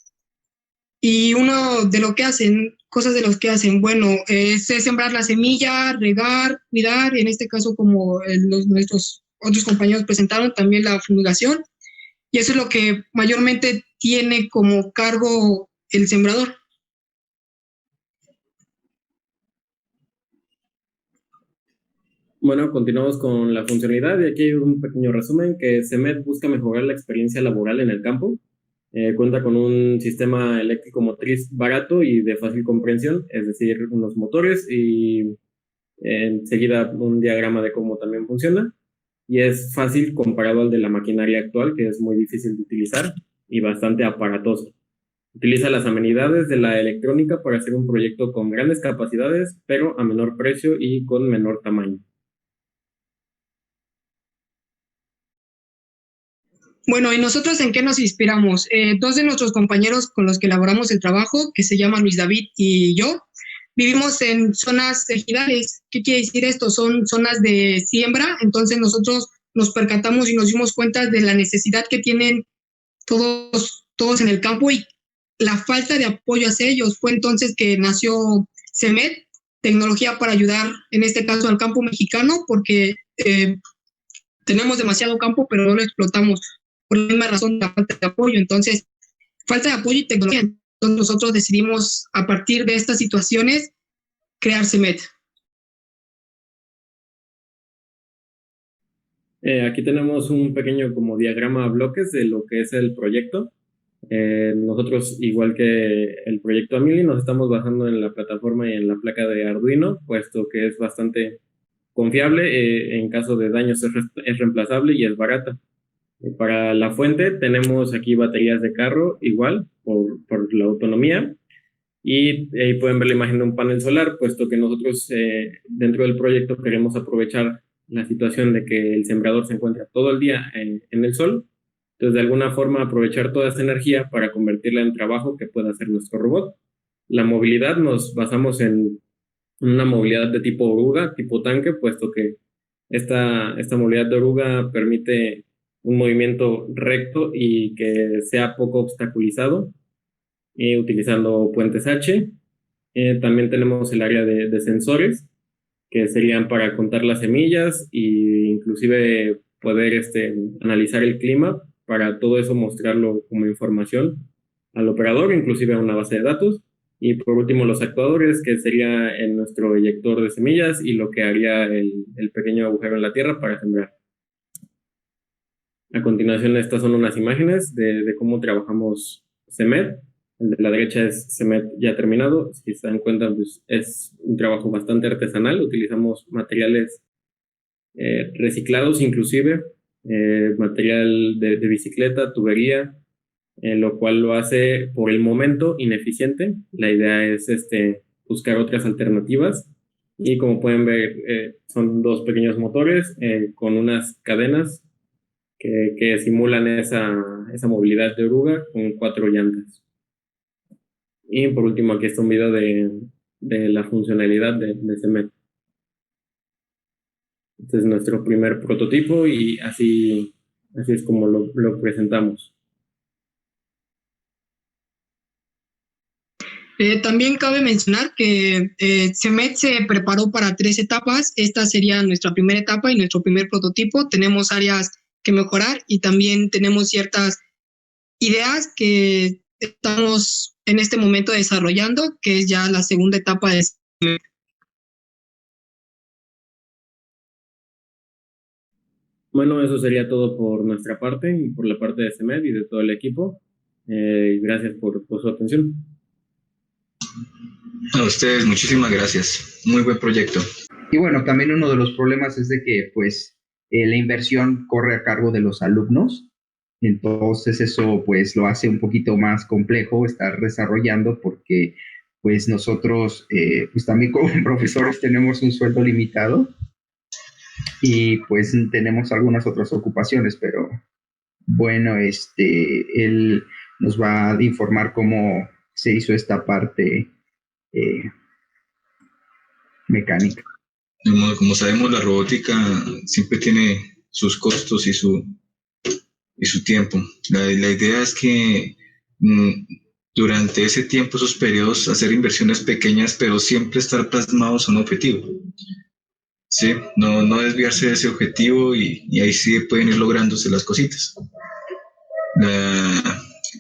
Y uno de lo que hacen, cosas de los que hacen, bueno, es sembrar la semilla, regar, cuidar, en este caso como nuestros otros compañeros presentaron, también la fumigación, y eso es lo que mayormente tiene como cargo el sembrador.
Bueno, continuamos con la funcionalidad y aquí hay un pequeño resumen que CEMET busca mejorar la experiencia laboral en el campo. Cuenta con un sistema eléctrico motriz barato y de fácil comprensión, es decir, unos motores y enseguida un diagrama de cómo también funciona. Y es fácil comparado al de la maquinaria actual, que es muy difícil de utilizar y bastante aparatoso. Utiliza las amenidades de la electrónica para hacer un proyecto con grandes capacidades, pero a menor precio y con menor tamaño.
Bueno, ¿y nosotros en qué nos inspiramos? Dos de nuestros compañeros con los que elaboramos el trabajo, que se llaman Luis David y yo, vivimos en zonas ejidales. ¿Qué quiere decir esto? Son zonas de siembra, entonces nosotros nos percatamos y nos dimos cuenta de la necesidad que tienen todos en el campo y la falta de apoyo hacia ellos. Fue entonces que nació CEMET, Tecnología para Ayudar, en este caso al campo mexicano, porque tenemos demasiado campo, pero no lo explotamos por la misma razón, la falta de apoyo. Entonces, falta de apoyo y tecnología. Entonces, nosotros decidimos, a partir de estas situaciones, crear CEMET.
Aquí tenemos un pequeño como diagrama a bloques de lo que es el proyecto. Nosotros, igual que el proyecto Amili, nos estamos basando en la plataforma y en la placa de Arduino, puesto que es bastante confiable, en caso de daños es reemplazable y es barata. Para la fuente tenemos aquí baterías de carro, igual, por la autonomía, y ahí pueden ver la imagen de un panel solar, puesto que nosotros dentro del proyecto queremos aprovechar la situación de que el sembrador se encuentra todo el día en el sol, entonces de alguna forma aprovechar toda esta energía para convertirla en trabajo que pueda hacer nuestro robot. La movilidad nos basamos en una movilidad de tipo oruga, tipo tanque, puesto que esta movilidad de oruga permite un movimiento recto y que sea poco obstaculizado, utilizando puentes H. También tenemos el área de sensores, que serían para contar las semillas e inclusive poder analizar el clima, para todo eso mostrarlo como información al operador, inclusive a una base de datos. Y por último, los actuadores, que sería en nuestro eyector de semillas y lo que haría el pequeño agujero en la tierra para sembrar. A continuación, estas son unas imágenes de cómo trabajamos CEMET. El de la derecha es CEMET ya terminado. Si se dan cuenta, pues es un trabajo bastante artesanal. Utilizamos materiales reciclados, inclusive material de bicicleta, tubería, lo cual lo hace por el momento ineficiente. La idea es buscar otras alternativas. Y como pueden ver, son dos pequeños motores con unas cadenas que simulan esa movilidad de oruga con 4 llantas. Y por último, aquí está un video de la funcionalidad de CEMET. Este es nuestro primer prototipo y así es como lo presentamos.
También cabe mencionar que CEMET se preparó para 3 etapas. Esta sería nuestra primera etapa y nuestro primer prototipo. Tenemos áreas que mejorar y también tenemos ciertas ideas que estamos en este momento desarrollando, que es ya la segunda etapa de CEMET.
Bueno, eso sería todo por nuestra parte y por la parte de CEMET y de todo el equipo. Gracias por su atención.
A ustedes, muchísimas gracias. Muy buen proyecto.
Y bueno, también uno de los problemas es de que pues la inversión corre a cargo de los alumnos, entonces eso pues lo hace un poquito más complejo estar desarrollando porque pues nosotros pues también como profesores tenemos un sueldo limitado y pues tenemos algunas otras ocupaciones, pero bueno, él nos va a informar cómo se hizo esta parte mecánica.
Como sabemos, la robótica siempre tiene sus costos y su tiempo. La idea es que durante ese tiempo, esos periodos, hacer inversiones pequeñas, pero siempre estar plasmados a un objetivo. ¿Sí? No desviarse de ese objetivo y ahí sí pueden ir lográndose las cositas.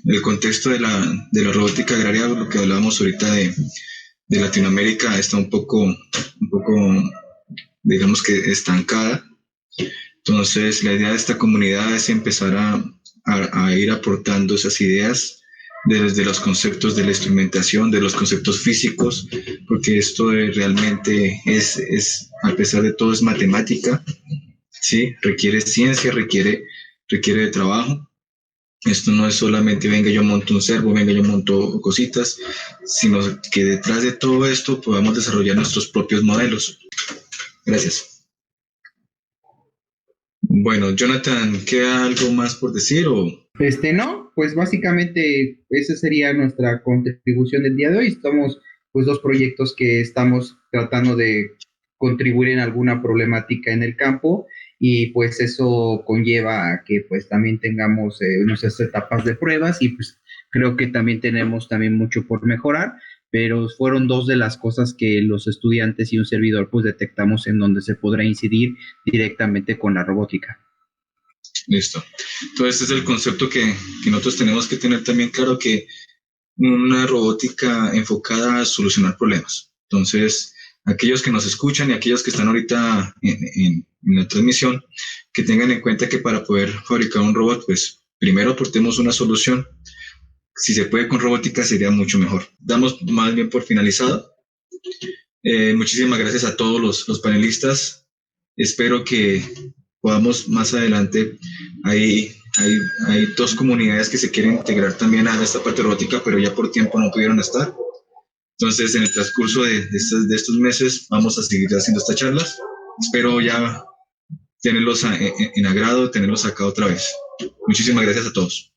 El contexto de la robótica agraria, lo que hablábamos ahorita de Latinoamérica, está un poco, digamos que estancada. Entonces, la idea de esta comunidad es empezar a ir aportando esas ideas desde los conceptos de la instrumentación, de los conceptos físicos, porque esto realmente es, a pesar de todo, es matemática, ¿sí? Requiere ciencia, requiere de trabajo. Esto no es solamente venga yo monto un servo, venga yo monto cositas, sino que detrás de todo esto podamos desarrollar nuestros propios modelos. Gracias. Bueno, Jonathan, ¿queda algo más por decir o...?
No, pues básicamente esa sería nuestra contribución del día de hoy. Estamos pues 2 proyectos que estamos tratando de contribuir en alguna problemática en el campo y pues eso conlleva a que pues también tengamos nuestras etapas de pruebas y pues creo que también tenemos también mucho por mejorar, pero fueron 2 de las cosas que los estudiantes y un servidor pues detectamos en donde se podrá incidir directamente con la robótica.
Listo. Entonces, este es el concepto que nosotros tenemos que tener también claro, que una robótica enfocada a solucionar problemas. Entonces, aquellos que nos escuchan y aquellos que están ahorita en la transmisión, que tengan en cuenta que para poder fabricar un robot, pues primero aportemos una solución. Si se puede con robótica sería mucho mejor. Damos más bien por finalizado. Muchísimas gracias a todos los panelistas. Espero que podamos más adelante, hay 2 comunidades que se quieren integrar también a esta parte robótica, pero ya por tiempo no pudieron estar. Entonces, en el transcurso de estos meses vamos a seguir haciendo estas charlas. Espero ya tenerlos en agrado, tenerlos acá otra vez. Muchísimas gracias a todos.